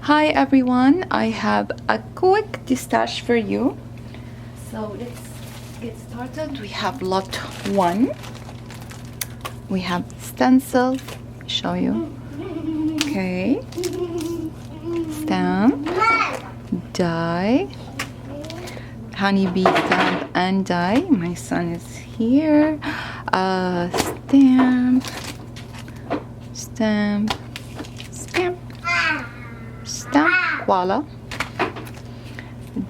Hi everyone, I have a quick Destash for you. So let's get started. We have lot 1. We have stencil, show you. Okay. Stamp, die, honeybee stamp and die. My son is here. Stamp, stamp, stamp, stamp, voila.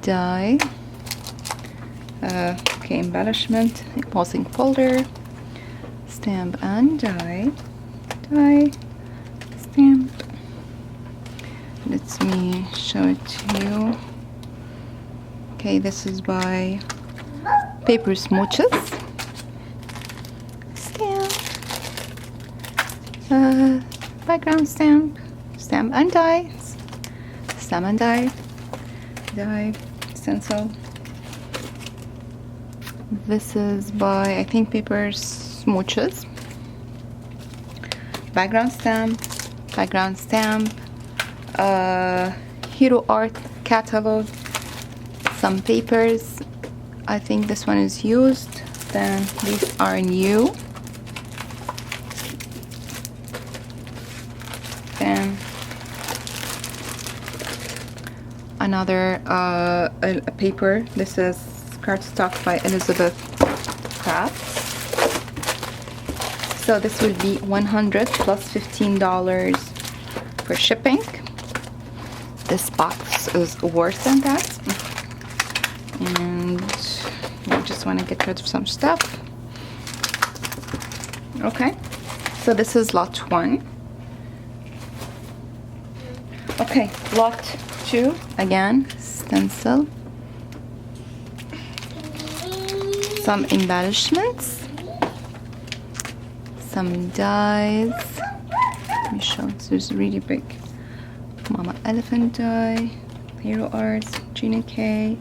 Die. Okay, embellishment, embossing folder, stamp and die, die, stamp. Let me show it to you. Okay, this is by Paper Smooches. Stamp, background stamp, stamp and die, stamp and die, die, stencil. This is by, I think, Paper Smooches. Background stamp, Hero Art catalog, some papers. I think this one is used. Then these are new. Then another a paper. This is cardstock by Elizabeth Crafts. So this will be $100 plus $15 for shipping. This box is worse than that. And I just want to get rid of some stuff. Okay, so this is lot 1. Okay, lot 2, again, stencil. Some embellishments. Some dies. Let me show it. This is really big. Mama Elephant die. Hero Arts. Gina K.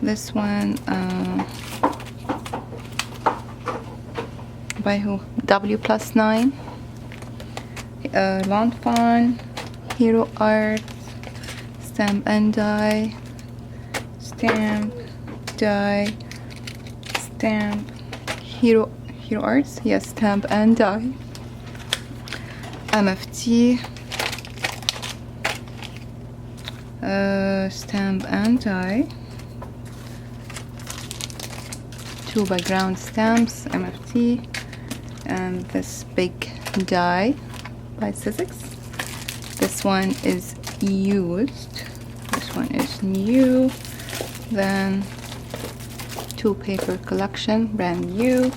This one by who? W+9. Lawn Fawn. Hero Arts. Stamp and die. Stamp. Die. Stamp. Hero Arts, yes, stamp and die. MFT, stamp and die. 2 background stamps, MFT, and this big die by Sizzix. This one is used. This one is new. Then 2 paper collection, brand new.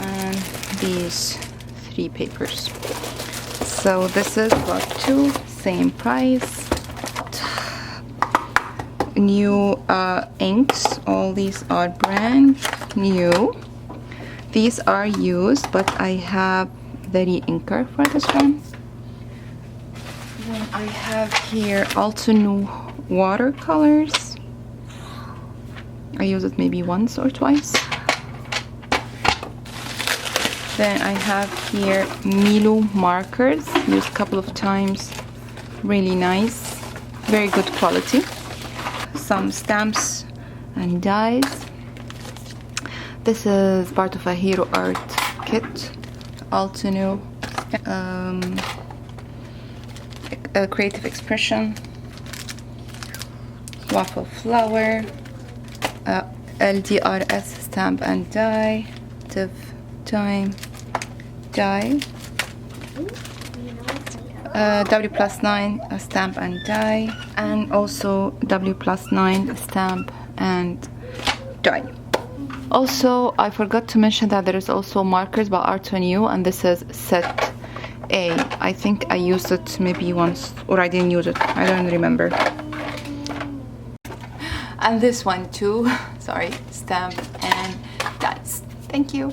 And these 3 papers. So this is lot 2, same price. New inks, all these are brand new. These are used, but I have the re-inker for this one. Then I have here also new watercolors. I use it maybe once or twice. Then I have here Milo markers, used a couple of times, really nice, very good quality. Some stamps and dies. This is part of a Hero Art kit, Altino, a creative expression, waffle flower, LDRS stamp and die, div time die, W+9 stamp and die, and also W+9 stamp and die. Also, I forgot to mention that there is also markers by Art on You, and this is set A. I think I used it maybe once, or I didn't use it, I don't remember. And this one too, sorry, stamp and dies. Thank you.